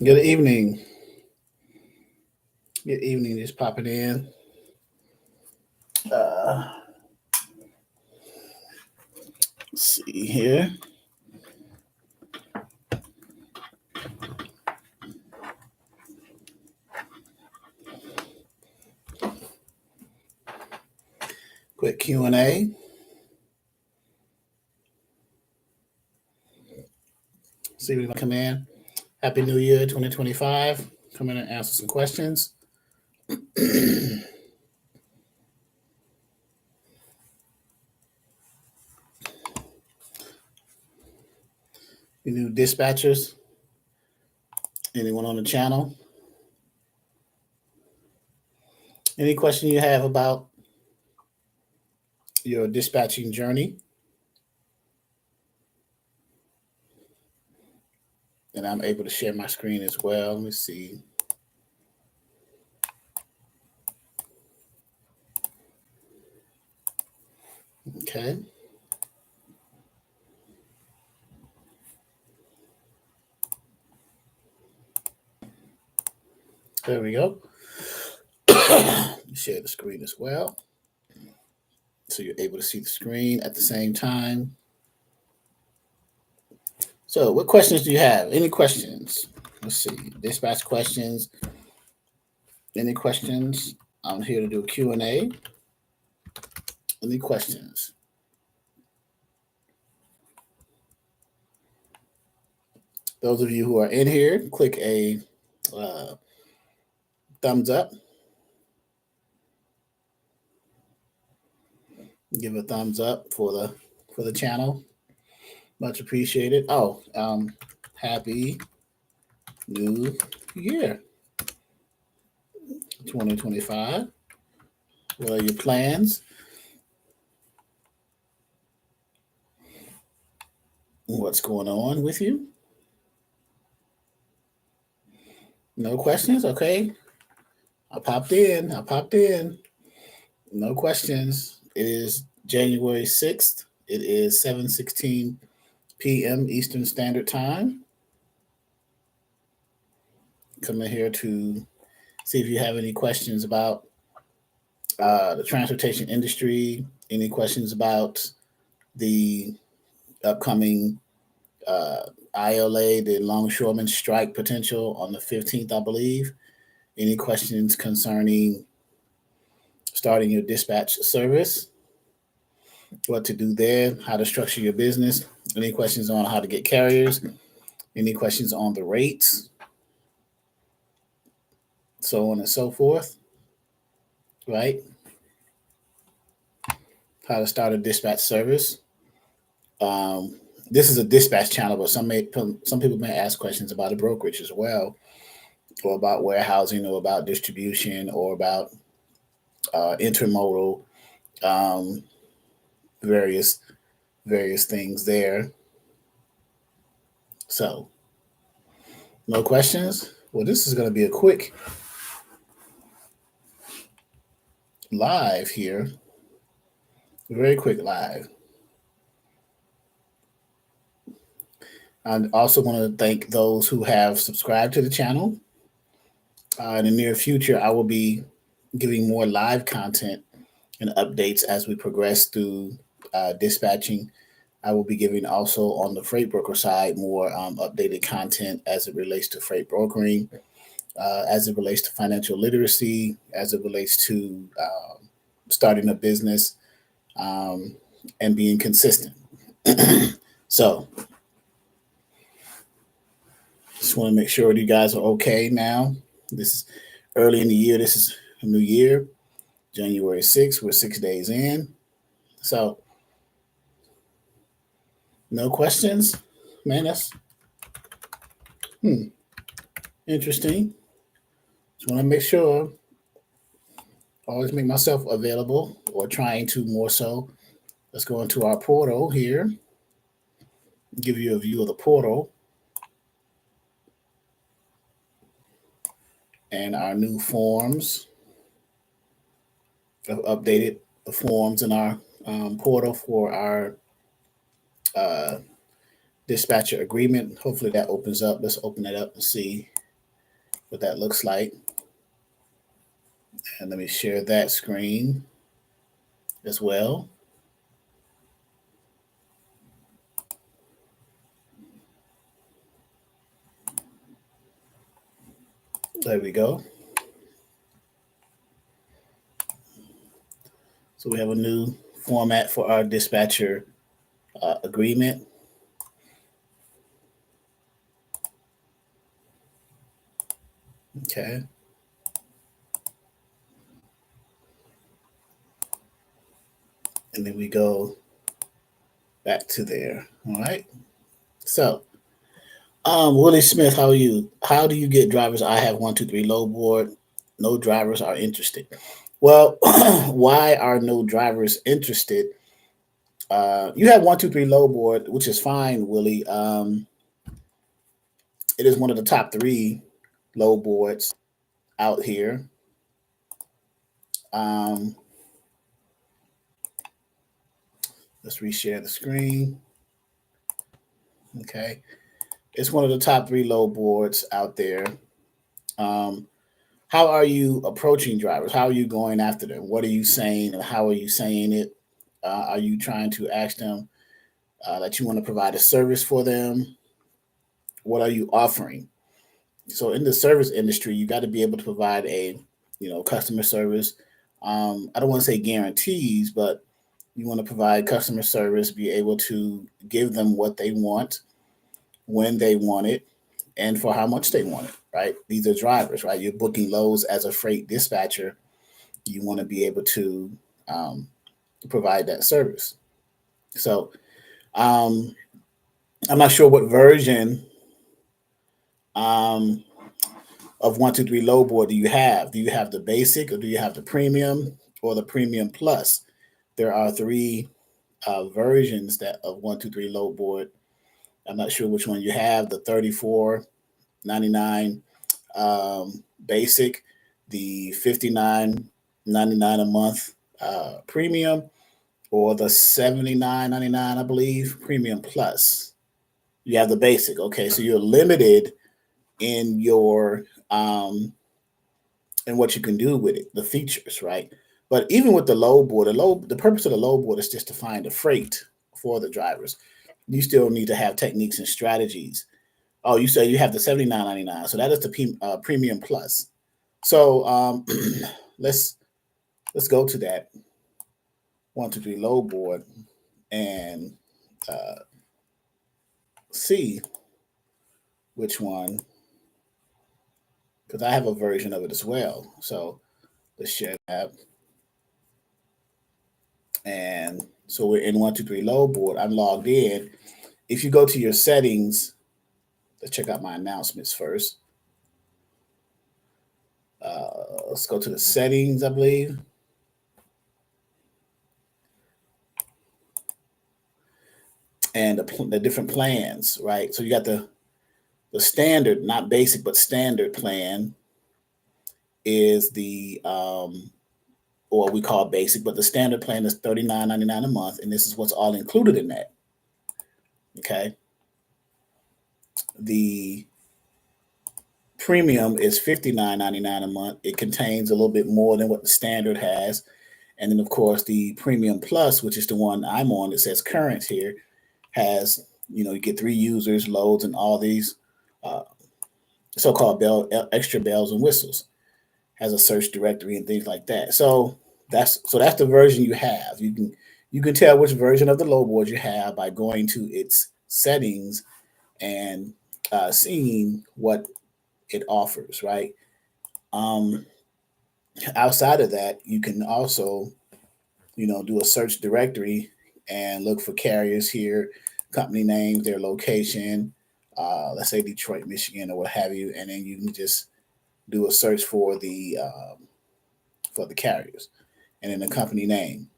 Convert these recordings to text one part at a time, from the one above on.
Good evening. Good evening. Just popping in. Uh, let's see here. Quick Q&A. See if we can come in. Happy New Year 2025. Come in and answer some questions. You new dispatchers? Anyone on the channel? Any question you have about your dispatching journey? And I'm able to share my screen as well. Let me see. Okay. There we go. Share the screen as well. So you're able to see the screen at the same time. So what questions do you have? Any questions? Let's see. Dispatch questions. Any questions? I'm here to do a Q&A. Any questions? Those of you who are in here, click a thumbs up. Give a thumbs up for the channel. Much appreciated. Oh, happy New Year 2025. What are your plans? What's going on with you? No questions? Okay. I popped in. No questions. It is January 6th. It is 7:16 p.m. Eastern Standard Time. Coming here to see if you have any questions about the transportation industry, any questions about the upcoming ILA, the Longshoremen strike potential on the 15th, I believe. Any questions concerning starting your dispatch service, what to do there, how to structure your business, any questions on how to get carriers, any questions on the rates, so on and so forth, right? How to start a dispatch service. This is a dispatch channel, but some people may ask questions about a brokerage as well, or about warehousing, or about distribution, or about intermodal, various things there. So, no questions? Well, this is going to be a quick live here. Very quick live. I also want to thank those who have subscribed to the channel. In the near future, I will be giving more live content and updates as we progress through dispatching. I will be giving also on the freight broker side more updated content as it relates to freight brokering, as it relates to financial literacy, as it relates to starting a business, and being consistent. So, just want to make sure you guys are okay now. This is early in the year. This is a new year, January 6th. We're 6 days in. So, no questions? Man, that's interesting. Just want to make sure. Always make myself available, or trying to more so. Let's go into our portal here. Give you a view of the portal and our new forms. I've updated the forms in our portal for our dispatcher agreement. Hopefully that opens up. Let's open it up and see what that looks like. And let me share that screen as well. There we go. So we have a new format for our dispatcher agreement. Okay. And then we go back to there. All right. So, Willie Smith, how are you? How do you get drivers? I have 123 Lowboard. No drivers are interested. Well, why are no drivers interested? You have 123 Lowboard, which is fine, Willie. It is one of the top three lowboards out here. Um, let's reshare the screen. Okay. It's one of the top three lowboards out there. Um, how are you approaching drivers? How are you going after them? What are you saying and how are you saying it? Are you trying to ask them that you want to provide a service for them? What are you offering? So in the service industry, you got to be able to provide a, customer service. I don't want to say guarantees, but you want to provide customer service, be able to give them what they want, when they want it, and for how much they want it, right? These are drivers, right? You're booking loads as a freight dispatcher. You want to be able to um, provide that service. So um, I'm not sure what version um, of 123 Lowboard do you have? Do you have the basic or do you have the premium or the premium plus? There are three versions that of 123 Lowboard. I'm not sure which one you have. The 34.99 basic, the 59.99 a month premium, or the 79.99, I believe, premium plus. You have the basic. Okay, so you're limited in your and what you can do with it, the features, right? But even with the low board, the purpose of the low board is just to find the freight for the drivers. You still need to have techniques and strategies. Oh, you say you have the 79.99, so that is the premium plus. So let's let's go to that 123 low board and uh, see which one, because I have a version of it as well. So let's share that. And so we're in 123 low board. I'm logged in. If you go to your settings, let's check out my announcements first. Let's go to the settings, I believe. And the different plans, right? So you got the standard, not basic, but standard plan is the or we call basic, but the standard plan is $39.99 a month, and this is what's all included in that. Okay. The premium is $59.99 a month. It contains a little bit more than what the standard has. And then, of course, the premium plus, which is the one I'm on, that says current here, has, you get 3 users, loads, and all these uh, so-called extra bells and whistles. Has a search directory and things like that. So that's the version you have. You can tell which version of the low board you have by going to its settings and seeing what it offers, right? Um, outside of that, you can also, do a search directory and look for carriers here, company names, their location, let's say Detroit, Michigan, or what have you, and then you can just do a search for the carriers, and then the company name,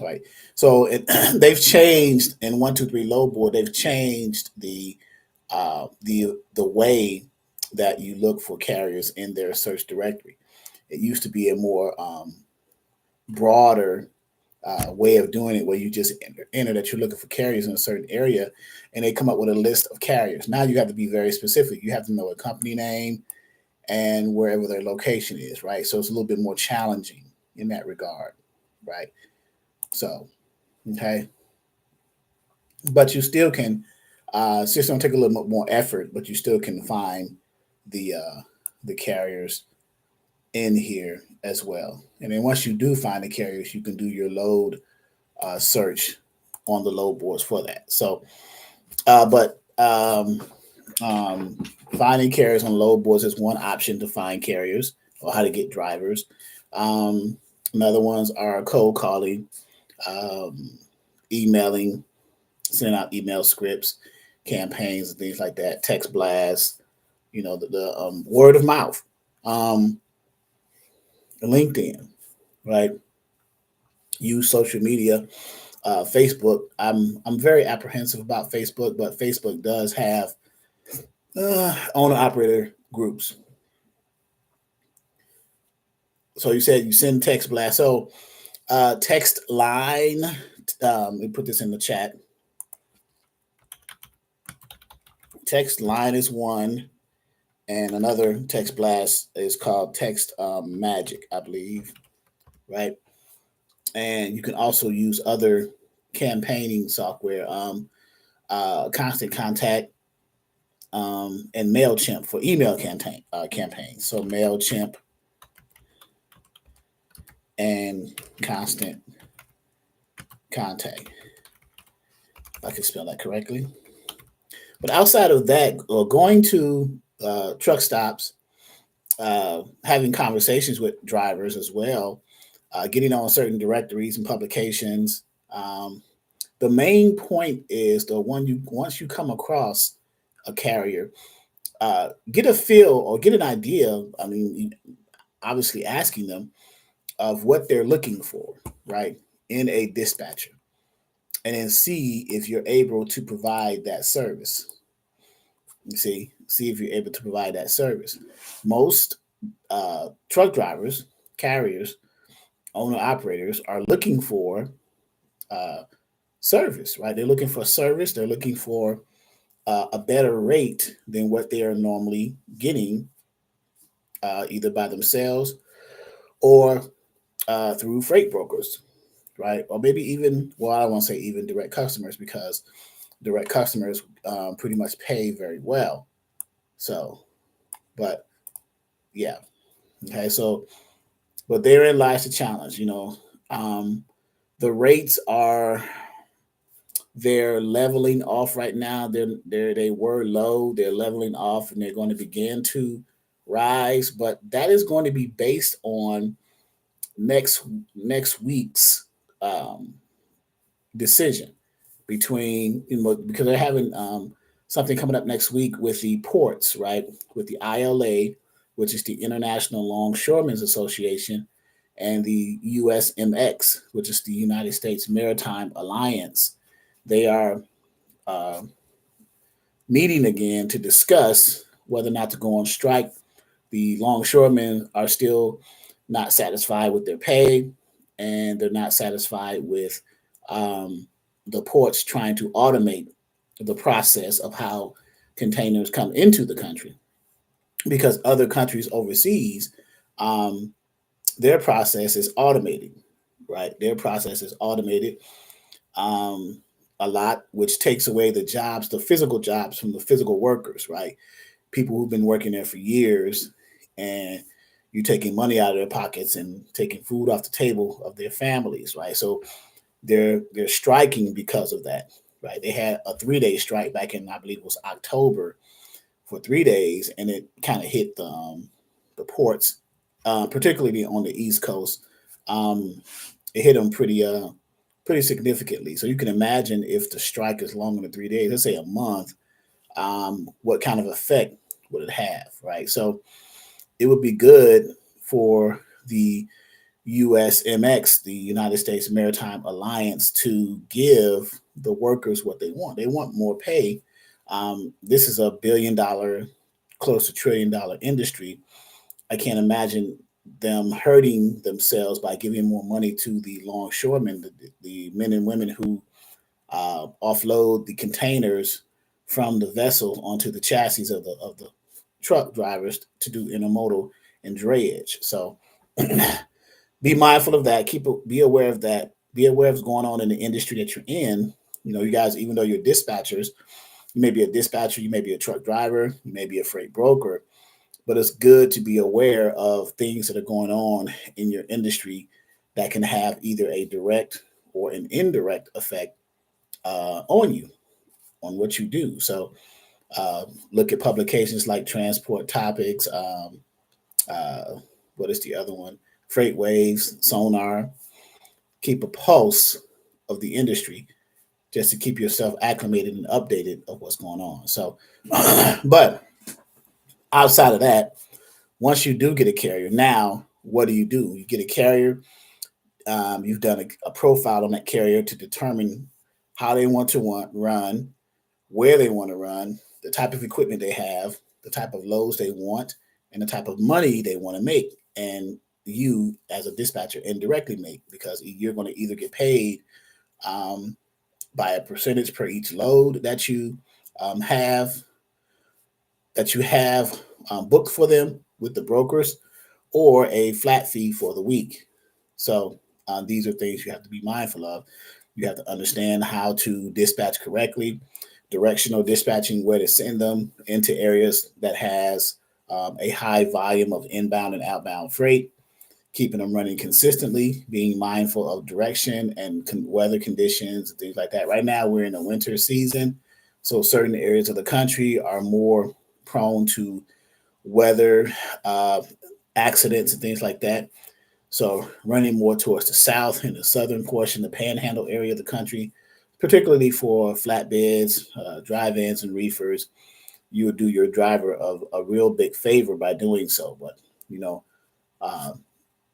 right? So they've changed in 123 Lowboard. They've changed the way that you look for carriers in their search directory. It used to be a more broader way of doing it, where you just enter that you're looking for carriers in a certain area, and they come up with a list of carriers. Now you have to be very specific. You have to know a company name, and wherever their location is, right? So it's a little bit more challenging in that regard, right? So, okay, but you still can. It's just gonna take a little bit more effort, but you still can find the carriers in here as well. And then once you do find the carriers, you can do your load search on the load boards for that. So, but um, finding carriers on load boards is one option to find carriers or how to get drivers. Um, Another ones are cold calling, um, emailing, sending out email scripts, campaigns, and things like that. Text blasts, the word of mouth, um, LinkedIn, right? Use social media. Facebook. I'm very apprehensive about Facebook, but Facebook does have owner operator groups. So you said you send text blast. So text line. Let me put this in the chat. Text line is one, and another text blast is called text magic, I believe, right? And you can also use other campaigning software, Constant Contact, and Mailchimp for email campaigns. So Mailchimp and Constant Contact, if I can spell that correctly. But outside of that, going to truck stops, having conversations with drivers as well, getting on certain directories and publications. The main point is the one you once you come across a carrier, get a feel or get an idea. I mean, obviously asking them of what they're looking for, right, in a dispatcher, and then see if you're able to provide that service. You see if you're able to provide that service. Most truck drivers, carriers, owner operators are looking for uh, service, right? They're looking for service. They're looking for a better rate than what they are normally getting, either by themselves or through freight brokers, right? Or maybe even, well, I don't want to say even direct customers because direct customers pretty much pay very well. So, but yeah, okay. So, but therein lies the challenge. Um, the rates are they're leveling off right now. They were low. They're leveling off, and they're going to begin to rise. But that is going to be based on next next week's um, decision between because they're having something coming up next week with the ports, right? With the ILA, which is the International Longshoremen's Association, and the USMX, which is the United States Maritime Alliance. They are uh, meeting again to discuss whether or not to go on strike. The longshoremen are still not satisfied with their pay, and they're not satisfied with um, the ports trying to automate the process of how containers come into the country because other countries overseas, um, their process is automated, right? Their process is automated um, a lot, which takes away the jobs, the physical jobs from the physical workers, right? People who've been working there for years, and you taking money out of their pockets and taking food off the table of their families, right? So they're striking because of that, right? They had a 3 day strike back in, I believe it was October, for 3 days, and it kind of hit the ports, particularly on the East Coast. Um, it hit them pretty significantly. So you can imagine if the strike is longer than 3 days, let's say a month, what kind of effect would it have, right? So it would be good for the USMX, the United States Maritime Alliance, to give the workers what they want. They want more pay. This is $1 billion, close to $1 trillion industry. I can't imagine them hurting themselves by giving more money to the longshoremen, the men and women who offload the containers from the vessel onto the chassis of the truck drivers to do intermodal and drayage. So be mindful of that. Be aware of that. Be aware of what's going on in the industry that you're in. You guys, even though you're dispatchers, you may be a dispatcher, you may be a truck driver, you may be a freight broker, but it's good to be aware of things that are going on in your industry that can have either a direct or an indirect effect on you, on what you do. So look at publications like Transport Topics. What is the other one? Freight Waves, Sonar. Keep a pulse of the industry just to keep yourself acclimated and updated of what's going on. So, but outside of that, once you do get a carrier, now what do? You get a carrier. You've done a profile on that carrier to determine how they want to run, where they want to run, the type of equipment they have, the type of loads they want, and the type of money they want to make. And you, as a dispatcher, indirectly make, because you're going to either get paid um, by a percentage per each load um, have that you have booked for them with the brokers, or a flat fee for the week. So these are things you have to be mindful of. You have to understand how to dispatch correctly, directional dispatching, where to send them into areas that has a high volume of inbound and outbound freight, keeping them running consistently, being mindful of direction and weather conditions and things like that. Right now, we're in the winter season, so certain areas of the country are more prone to weather uh, accidents and things like that. So running more towards the south and the southern portion, the panhandle area of the country, particularly for flatbeds, dry vans, and reefers, you would do your driver a real big favor by doing so. But you know, uh,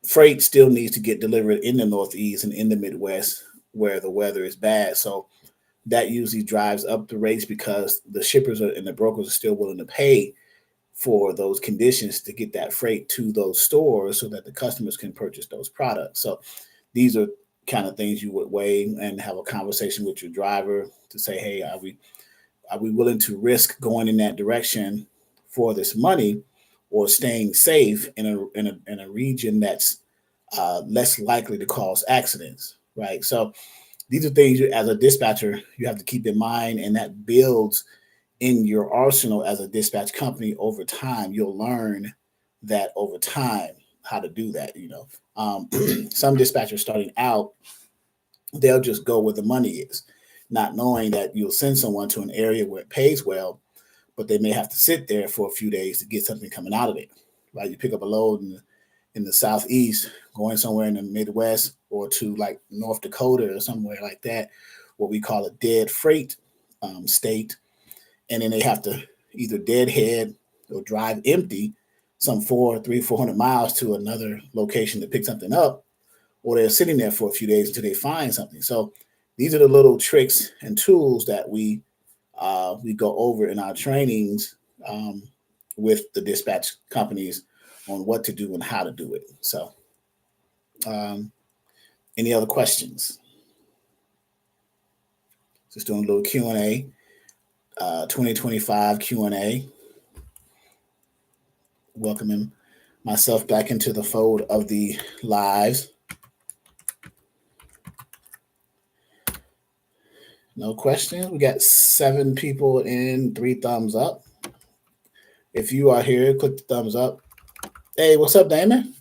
freight still needs to get delivered in the Northeast and in the Midwest where the weather is bad. So that usually drives up the rates, because the shippers and the brokers are still willing to pay for those conditions to get that freight to those stores so that the customers can purchase those products. So these are kind of things you would weigh and have a conversation with your driver to say, hey, are we willing to risk going in that direction for this money, or staying safe in a region that's less likely to cause accidents, right? So these are things as a dispatcher you have to keep in mind, and that builds in your arsenal as a dispatch company over time. You'll learn that over time how to do that. Some dispatchers starting out, they'll just go where the money is, not knowing that you'll send someone to an area where it pays well, but they may have to sit there for a few days to get something coming out of it. Right? You pick up a load in the southeast, going somewhere in the Midwest or to like North Dakota or somewhere like that, what we call a dead freight state, and then they have to either deadhead or drive empty some 400 miles to another location to pick something up, or they're sitting there for a few days until they find something. So these are the little tricks and tools that we go over in our trainings with the dispatch companies on what to do and how to do it. So, um, any other questions? Just doing a little Q&A, 2025 Q&A. Welcoming myself back into the fold of the lives. No questions. We got 7 people in, 3 thumbs up. If you are here, click the thumbs up. Hey, what's up, Damon?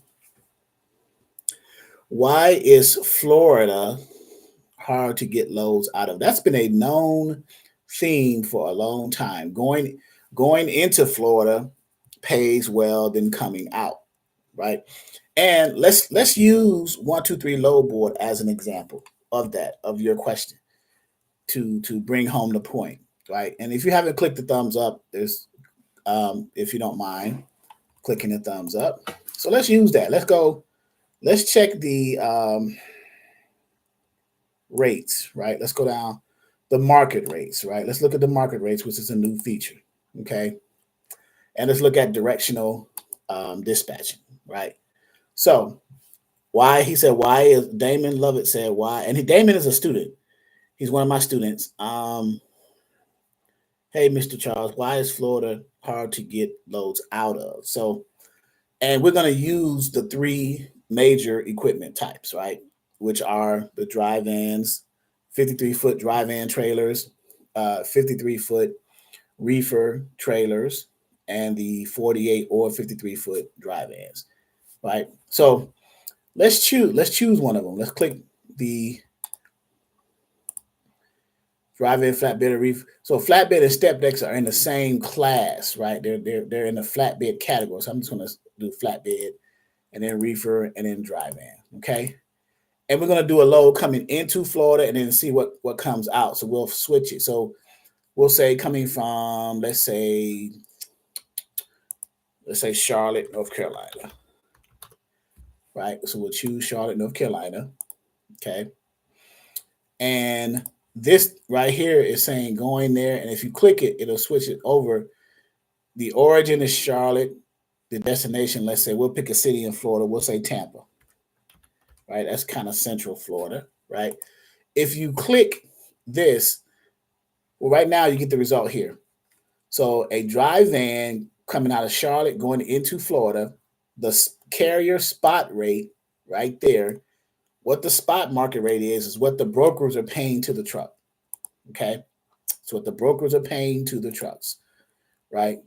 Why is Florida hard to get loads out of? That's been a known theme for a long time. Going into Florida pays well than coming out, right? And let's use 123 Lowboard as an example of that, of your question, to bring home the point, right? And if you haven't clicked the thumbs up, there's if you don't mind clicking the thumbs up. So let's use that. Let's go. Let's check the rates, right? Let's go down the market rates, right? Let's look at the market rates, which is a new feature, okay? And let's look at directional dispatching, right? So why, he said, why is Damon Lovett said why, and Damon is a student. He's one of my students. hey, Mr. Charles, why is Florida hard to get loads out of? So, and we're going to use the three major equipment types, right? Which are the dry vans, 53-foot dry van trailers, 53-foot reefer trailers, and the 48 or 53-foot dry vans, right? So let's choose one of them. Let's click the drive-in flatbed or reef. So flatbed and step decks are in the same class, right? They're in the flatbed category. So I'm just gonna do flatbed and then reefer and then dry van. Okay. And we're gonna do a load coming into Florida and then see what comes out. So we'll switch it. So we'll say coming from let's say Charlotte, North Carolina. Right. So we'll choose Charlotte, North Carolina. Okay. And this right here is saying going there. And if you click it, it'll switch it over. The origin is Charlotte. The destination, let's say we'll pick a city in Florida. We'll say Tampa. Right. That's kind of central Florida. Right. If you click this, well, right now you get the result here. So a dry van coming out of Charlotte going into Florida, the carrier spot rate right there, what the spot market rate is what the brokers are paying to the truck. Okay. So what the brokers are paying to the trucks, right?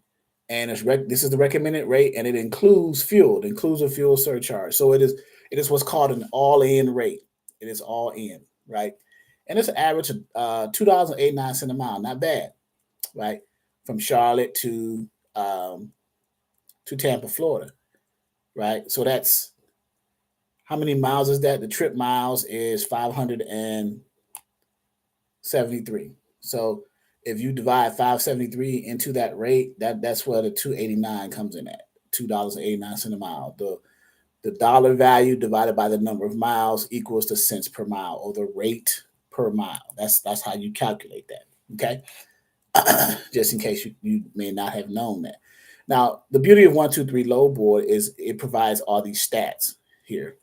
And this is the recommended rate, and it includes fuel. It includes a fuel surcharge. So it is what's called an all-in rate. It is all in, right? And it's an average of $2.89 a mile. Not bad, right? From Charlotte to Tampa, Florida, right? So that's how many miles is that? The trip miles is 573. So if you divide 573 into that rate, that's where the 289 comes in at. $2.89 a mile. The dollar value divided by the number of miles equals the cents per mile or the rate per mile. That's how you calculate that. Okay. Just in case you may not have known that. Now, the beauty of 123 Lowboard is it provides all these stats here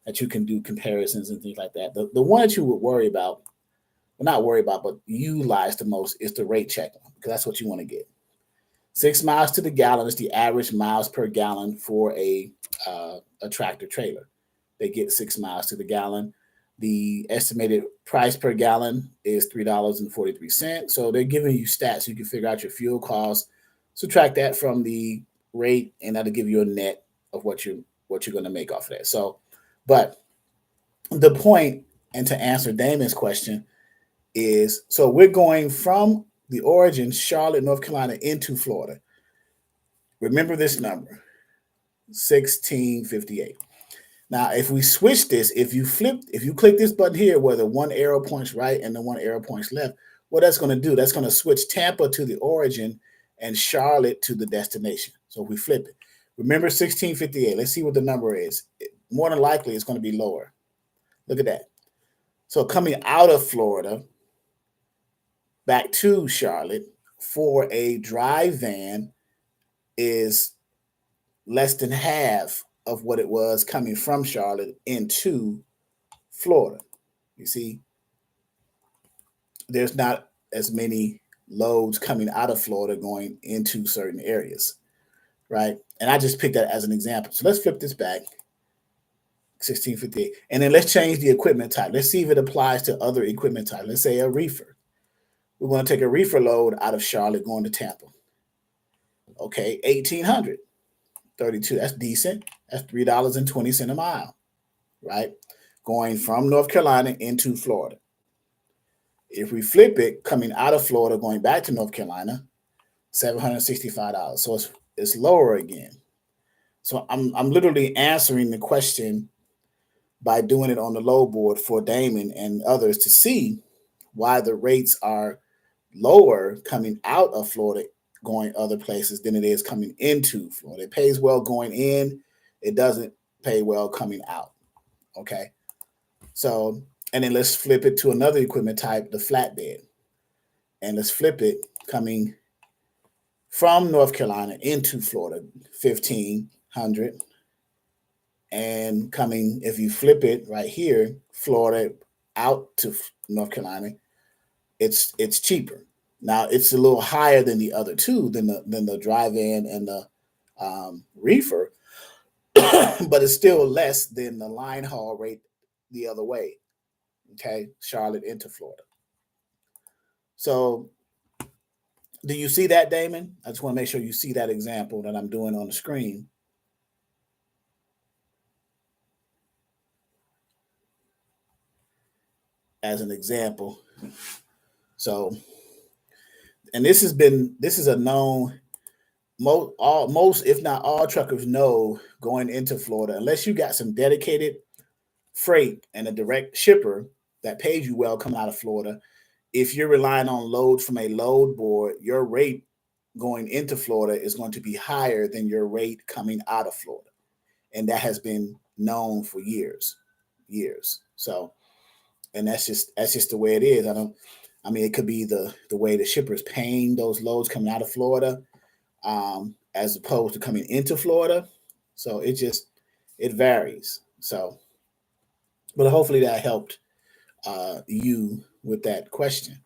that you can do comparisons and things like that. The one that you would worry about, well, not worry about, but utilize the most is the rate check one, because that's what you want to get. 6 miles to the gallon is the average miles per gallon for a tractor trailer. They get 6 miles to the gallon. The estimated price per gallon is $3.43. So they're giving you stats so you can figure out your fuel costs. Subtract that from the rate, and that'll give you a net of what you're going to make off of that. So, but the point, and to answer Damon's question, is so we're going from the origin, Charlotte, North Carolina, into Florida. Remember this number, 1658. Now, if we switch this, if you click this button here where the one arrow points right and the one arrow points left, what that's going to do, that's going to switch Tampa to the origin and Charlotte to the destination. So if we flip it, remember 1658. Let's see what the number is. More than likely, it's going to be lower. Look at that. So coming out of Florida back to Charlotte for a dry van is less than half of what it was coming from Charlotte into Florida. You see, there's not as many loads coming out of Florida going into certain areas, right? And I just picked that as an example. So let's flip this back, 1658. And then let's change the equipment type. Let's see if it applies to other equipment types. Let's say a reefer. We're going to take a reefer load out of Charlotte going to Tampa. Okay, 1,832. That's decent. That's $3.20 a mile, right? Going from North Carolina into Florida. If we flip it, coming out of Florida, going back to North Carolina, $765. So it's lower again. So I'm literally answering the question by doing it on the low board for Damon and others to see why the rates are lower coming out of Florida going other places than it is coming into Florida. It pays well going in. It doesn't pay well coming out. Okay. So, and then let's flip it to another equipment type, the flatbed. And let's flip it coming from North Carolina into Florida, 1,500. And coming, if you flip it right here, Florida out to North Carolina, it's cheaper. Now it's a little higher than the other two, than the dry van and the reefer, but it's still less than the line haul rate the other way. Okay, Charlotte into Florida. So, do you see that, Damon? I just want to make sure you see that example that I'm doing on the screen as an example. So, and this is a known, most if not all truckers know going into Florida, unless you got some dedicated freight and a direct shipper that pays you well coming out of Florida. If you're relying on loads from a load board, your rate going into Florida is going to be higher than your rate coming out of Florida. And that has been known for years. So, and that's just the way it is. I mean, it could be the way the shipper is paying those loads coming out of Florida, as opposed to coming into Florida. So it varies. So, but hopefully that helped you with that question.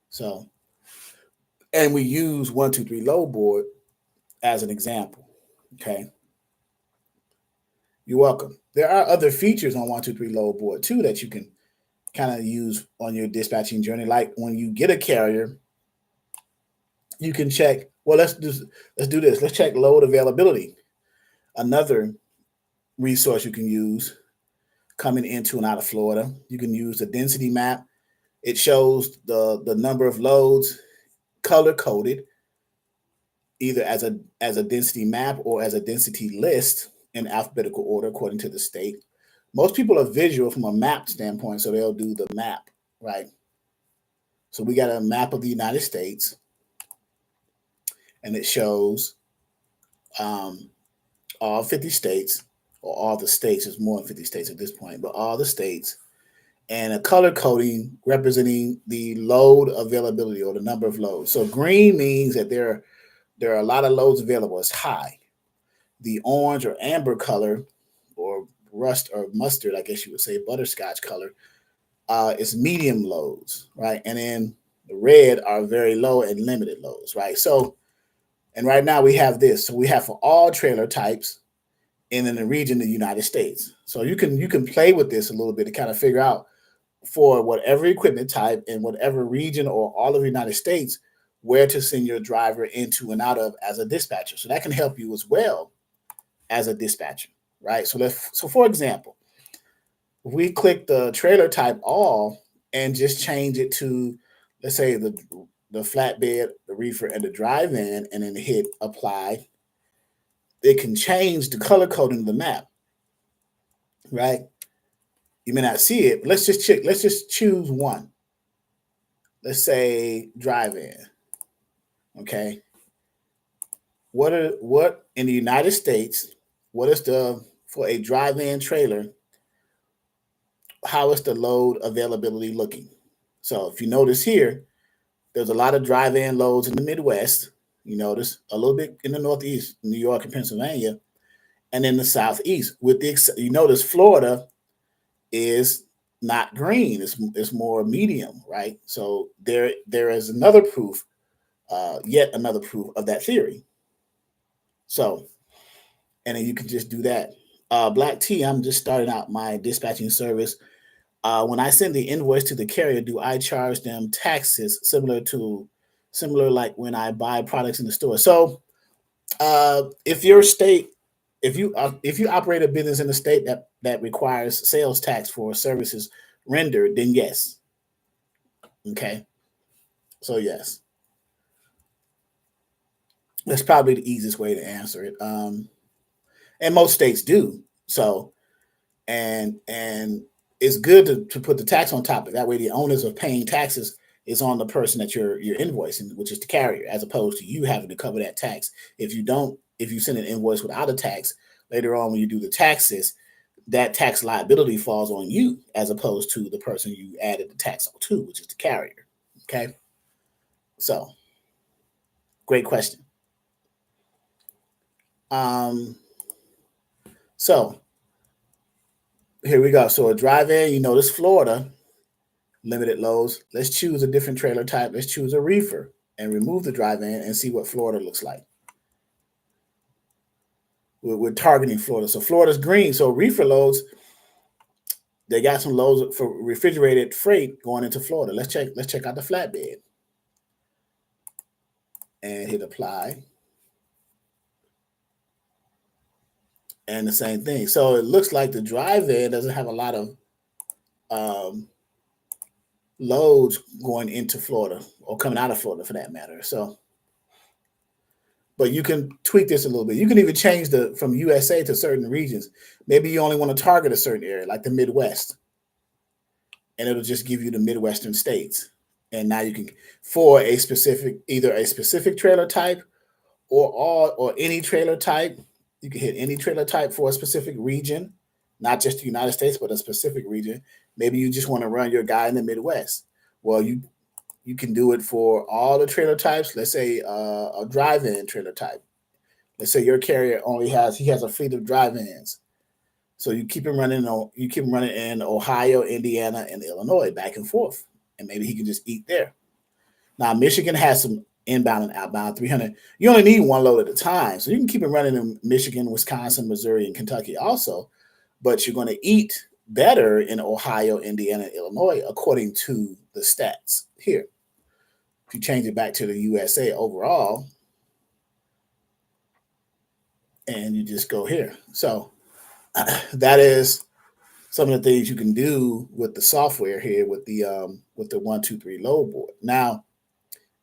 So, and we use 123 Lowboard as an example. Okay, you're welcome. There are other features on 123 Lowboard too that you can kind of use on your dispatching journey. Like when you get a carrier, you can check. Well, let's do this. Let's check load availability. Another resource you can use coming into and out of Florida. You can use the density map. It shows the number of loads color coded, either as a density map or as a density list in alphabetical order according to the state. Most people are visual from a map standpoint, so they'll do the map, right? So we got a map of the United States, and it shows um, all 50 states, or all the states. There's more than 50 states at this point, but all the states, and a color coding representing the load availability or the number of loads. So green means that there are a lot of loads available. It's high. The orange or amber color, or rust or mustard, I guess you would say, butterscotch color, is medium loads, right? And then the red are very low and limited loads, right? So, and right now we have this. So we have for all trailer types and in the region of the United States. So you can play with this a little bit to kind of figure out for whatever equipment type in whatever region or all of the United States where to send your driver into and out of as a dispatcher. So that can help you as well as a dispatcher, right? So for example, if we click the trailer type all and just change it to, let's say, the flatbed, the reefer, and the dry van, and then hit apply, it can change the color coding of the map, right? You may not see it, but let's just check. Let's just choose one. Let's say dry van. Okay. What in the United States? What is the for a dry van trailer? How is the load availability looking? So if you notice here, there's a lot of dry van loads in the Midwest. You notice a little bit in the Northeast, New York and Pennsylvania, and in the Southeast. You notice Florida is not green; it's more medium, right? So there is another proof, yet another proof of that theory. So, and then you can just do that. Black T, I'm just starting out my dispatching service. When I send the invoice to the carrier, do I charge them taxes similar like when I buy products in the store? So, if your state, if you operate a business in a state that requires sales tax for services rendered, then yes. Okay, so yes, that's probably the easiest way to answer it. And most states do. So, and it's good to put the tax on top of it. That way the onus of paying taxes is on the person that you're invoicing, which is the carrier, as opposed to you having to cover that tax. If you send an invoice without a tax, later on when you do the taxes, that tax liability falls on you as opposed to the person you added the tax to, which is the carrier. Okay. So great question. Um, so here we go. So a drive-in, Florida, limited loads. Let's choose a different trailer type. Let's choose a reefer. and remove the dry van and see what Florida looks like. We're targeting Florida. So Florida's green. So reefer loads, they got some loads for refrigerated freight going into Florida. Let's check out the flatbed and hit apply. And the same thing. So it looks like the dry van doesn't have a lot of um, loads going into Florida or coming out of Florida for that matter. So, but you can tweak this a little bit. You can even change the from USA to certain regions. Maybe you only want to target a certain area, like the Midwest, and it'll just give you the Midwestern states. And now you can for a specific either a specific trailer type or any trailer type. You can hit any trailer type for a specific region, not just the United States, but a specific region. Maybe you just want to run your guy in the Midwest. Well, you can do it for all the trailer types. Let's say a drive-in trailer type. Let's say your carrier only has a fleet of drive-ins. So you keep him running. You keep him running in Ohio, Indiana, and Illinois, back and forth, and maybe he can just eat there. Now Michigan has some inbound and outbound 300. You only need one load at a time, so you can keep it running in Michigan, Wisconsin, Missouri, and Kentucky also. But you're going to eat better in Ohio, Indiana, and Illinois according to the stats here. If you change it back to the USA overall, and you just go here, so that is some of the things you can do with the software here with the 123 Lowboard. Now,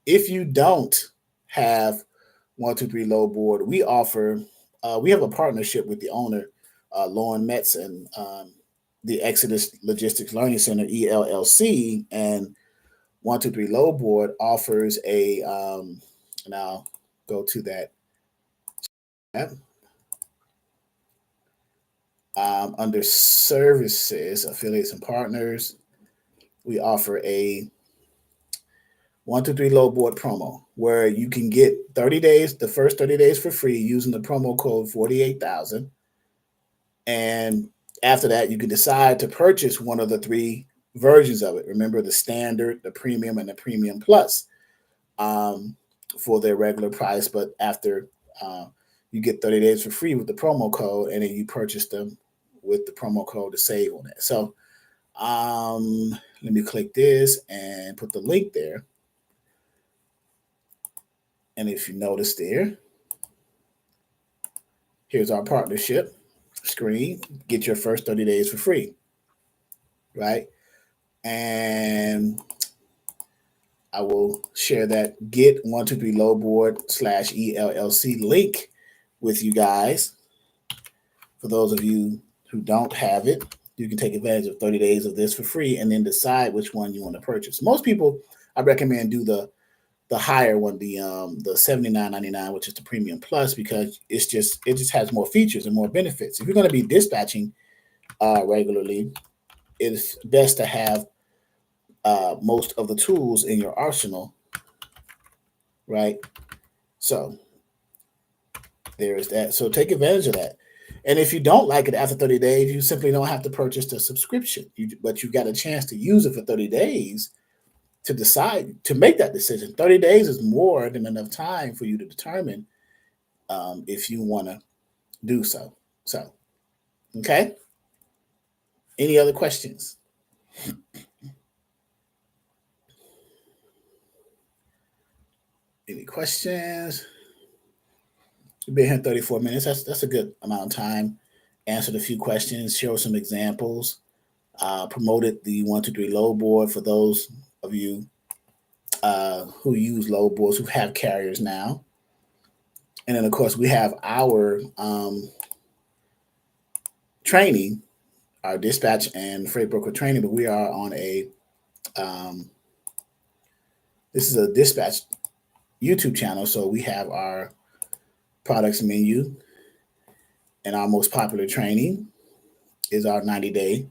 if you don't have 123 Lowboard, we have a partnership with the owner, Lauren Metz, and the Exodus Logistics Learning Center ELLC, and 123 Lowboard offers a and I'll go to that app. Under services, affiliates, and partners, we offer a 123 Lowboard promo where you can get 30 days, the first 30 days for free using the promo code 48,000. And after that, you can decide to purchase one of the three versions of it. Remember the standard, the premium, and the premium plus for their regular price. But after you get 30 days for free with the promo code, and then you purchase them with the promo code to save on it. So let me click this and put the link there. And if you notice there, here's our partnership screen. Get your first 30 days for free, right? And I will share that get 123 Lowboard /ELLC link with you guys. For those of you who don't have it, you can take advantage of 30 days of this for free and then decide which one you want to purchase. Most people, I recommend do the higher one, the $79.99, which is the premium plus, because it just has more features and more benefits. If you're going to be dispatching regularly, it's best to have most of the tools in your arsenal, right? So there is that. So take advantage of that. And if you don't like it after 30 days, you simply don't have to purchase the subscription. But you got a chance to use it for 30 days to decide to make that decision. 30 days is more than enough time for you to determine if you want to do so. So, okay. Any other questions? Any questions? We've been here 34 minutes. That's a good amount of time. Answered a few questions, showed some examples, promoted the 123 Lowboard for those of you who use Lowboards, who have carriers now. And then, of course, we have our training, our dispatch and freight broker training, but we are on this is a dispatch YouTube channel. So we have our products menu, and our most popular training is our 90-day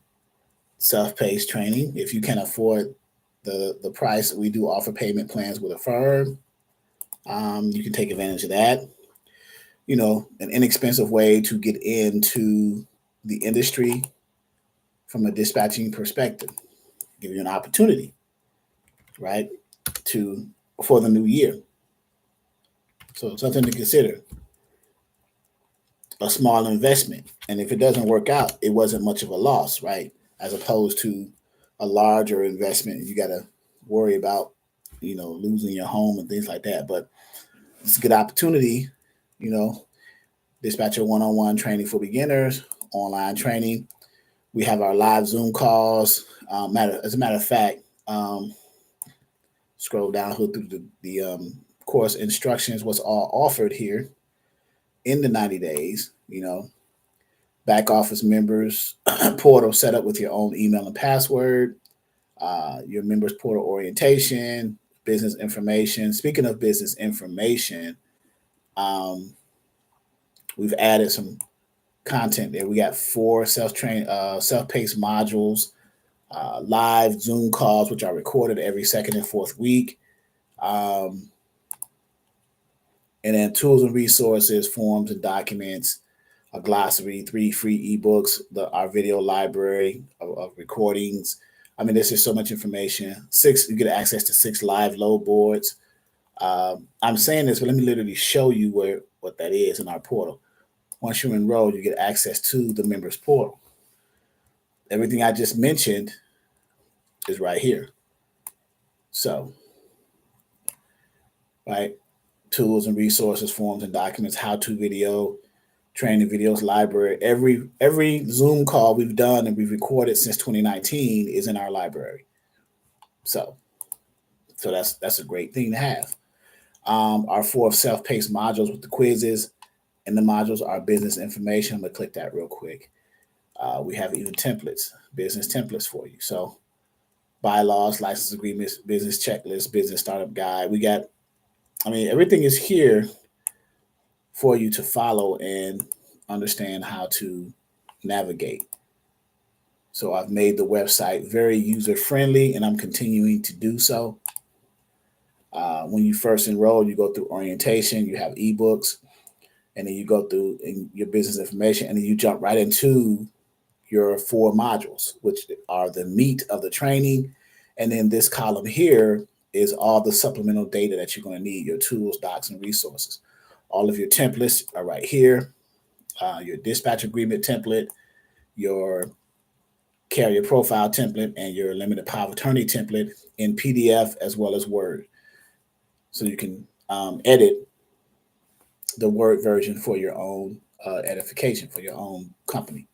self-paced training. If you can afford the price, we do offer payment plans with a firm. You can take advantage of that. You know, an inexpensive way to get into the industry from a dispatching perspective, give you an opportunity, right, to for the new year. So something to consider, a small investment. And if it doesn't work out, it wasn't much of a loss, right? As opposed to a larger investment, you got to worry about, losing your home and things like that. But it's a good opportunity, you know, dispatcher one-on-one training for beginners, online training. We have our live Zoom calls. As a matter of fact, scroll down through the course instructions, what's all offered here in the 90 days, back office members portal set up with your own email and password, your members portal orientation, business information. Speaking of business information, um, we've added some content there. We got 4 self-paced modules, live Zoom calls, which are recorded every second and fourth week. Um, and then tools and resources, forms and documents, a glossary, 3 free ebooks, our video library of recordings. I mean, there's just so much information. You get access to 6 live Lowboards. I'm saying this, but let me literally show you what that is in our portal. Once you're enrolled, you get access to the members portal. Everything I just mentioned is right here. So, right, tools and resources, forms and documents, how-to video, training videos, library. Every Zoom call we've done and we've recorded since 2019 is in our library. So that's a great thing to have. Our 4 self-paced modules with the quizzes, and the modules are business information. I'm gonna click that real quick. We have even templates, business templates for you. So bylaws, license agreements, business checklist, business startup guide. Everything is here for you to follow and understand how to navigate. So I've made the website very user friendly, and I'm continuing to do so. When you first enroll, you go through orientation, you have ebooks, and then you go through your business information, and then you jump right into your 4 modules, which are the meat of the training. And then this column here is all the supplemental data that you're going to need, your tools, docs, and resources. All of your templates are right here. Your dispatch agreement template, your carrier profile template, and your limited power of attorney template in PDF as well as Word. So you can edit the Word version for your own edification, for your own company,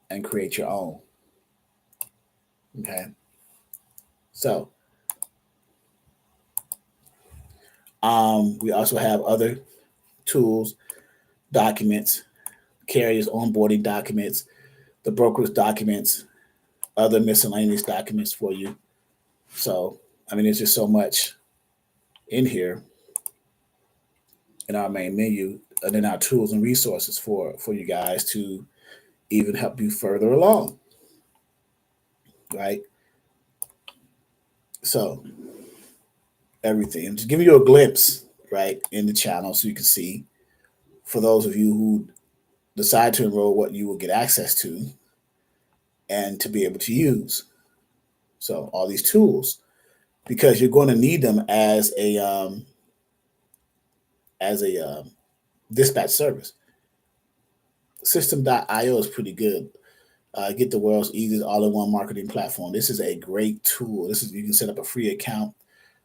and create your own. Okay. So we also have other tools, documents, carriers onboarding documents, the broker's documents, other miscellaneous documents for you. So, there's just so much in here in our main menu, and then our tools and resources for you guys to even help you further along, right? So everything. I'm just giving you a glimpse, right, in the channel so you can see, for those of you who decide to enroll, what you will get access to and to be able to use. So all these tools, because you're going to need them as a dispatch service. System.io is pretty good. Get the world's easiest all-in-one marketing platform. This is a great tool. You can set up a free account.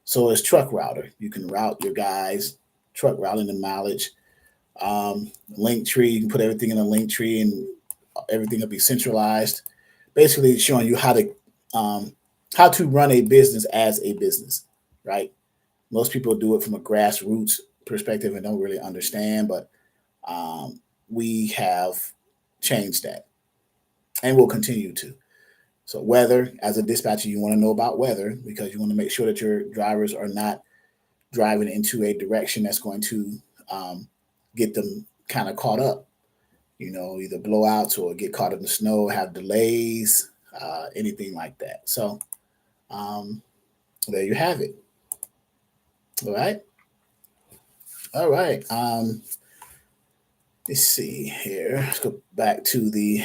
So is Truck Router. You can route your guys, truck routing and mileage. Linktree, you can put everything in a link tree and everything will be centralized. Basically, it's showing you how to run a business as a business, right? Most people do it from a grassroots perspective and don't really understand, but we have changed that and will continue to. So weather, as a dispatcher, you want to know about weather because you want to make sure that your drivers are not driving into a direction that's going to get them kind of caught up, either blowouts or get caught in the snow, have delays, anything like that. So um, there you have it. All right. All right. Let's see here. Let's go back to the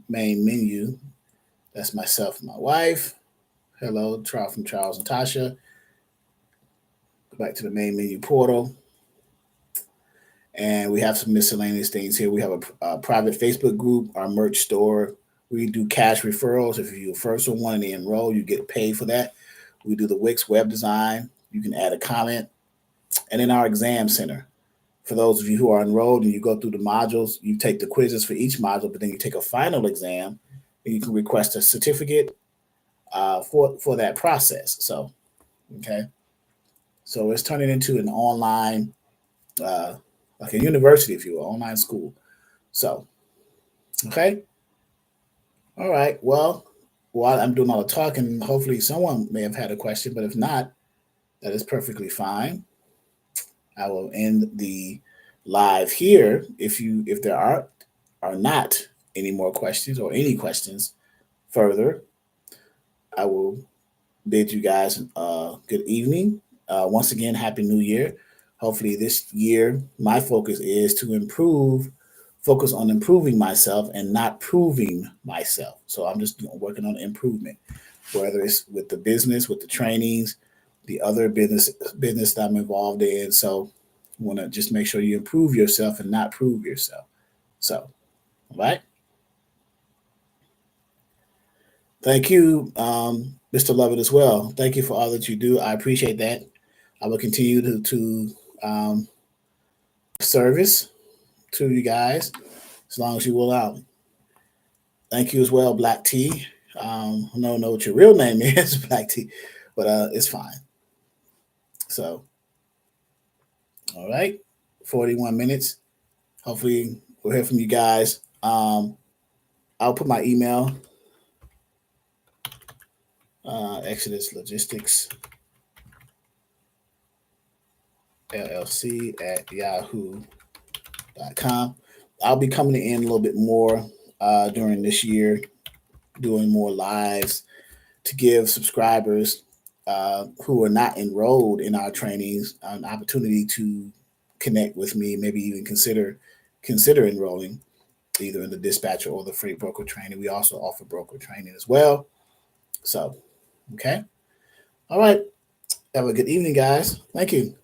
main menu. That's myself and my wife. Hello, from Charles and Tasha. Go back to the main menu portal, and we have some miscellaneous things here. We have a private Facebook group, our merch store. We do cash referrals. If you're first one and they enroll, you get paid for that. We do the Wix web design. You can add a comment. And in our exam center, for those of you who are enrolled and you go through the modules, you take the quizzes for each module, but then you take a final exam and you can request a certificate for that process. So, okay. So it's turning into an online, uh, like a university, if you will, online school. So, okay. All right. Well, while I'm doing all the talking, hopefully someone may have had a question, but if not, that is perfectly fine. I will end the live here. If there are not any more questions or any questions further, I will bid you guys good evening. Once again, Happy New Year. Hopefully, this year, my focus is to focus on improving myself and not proving myself. So I'm just working on improvement, whether it's with the business, with the trainings, the other business that I'm involved in. So you want to just make sure you improve yourself and not prove yourself. So, all right. Thank you, Mr. Lovett, as well. Thank you for all that you do. I appreciate that. I will continue to service to you guys as long as you will allow me. Thank you as well, Black T. I don't know what your real name is, Black T, but it's fine. So, all right, 41 minutes. Hopefully, we'll hear from you guys. I'll put my email, Exodus Logistics LLC at yahoo.com. I'll be coming in a little bit more during this year, doing more lives to give subscribers who are not enrolled in our trainings an opportunity to connect with me, maybe even consider enrolling either in the dispatcher or the freight broker training. We also offer broker training as well. So, okay. All right. Have a good evening, guys. Thank you.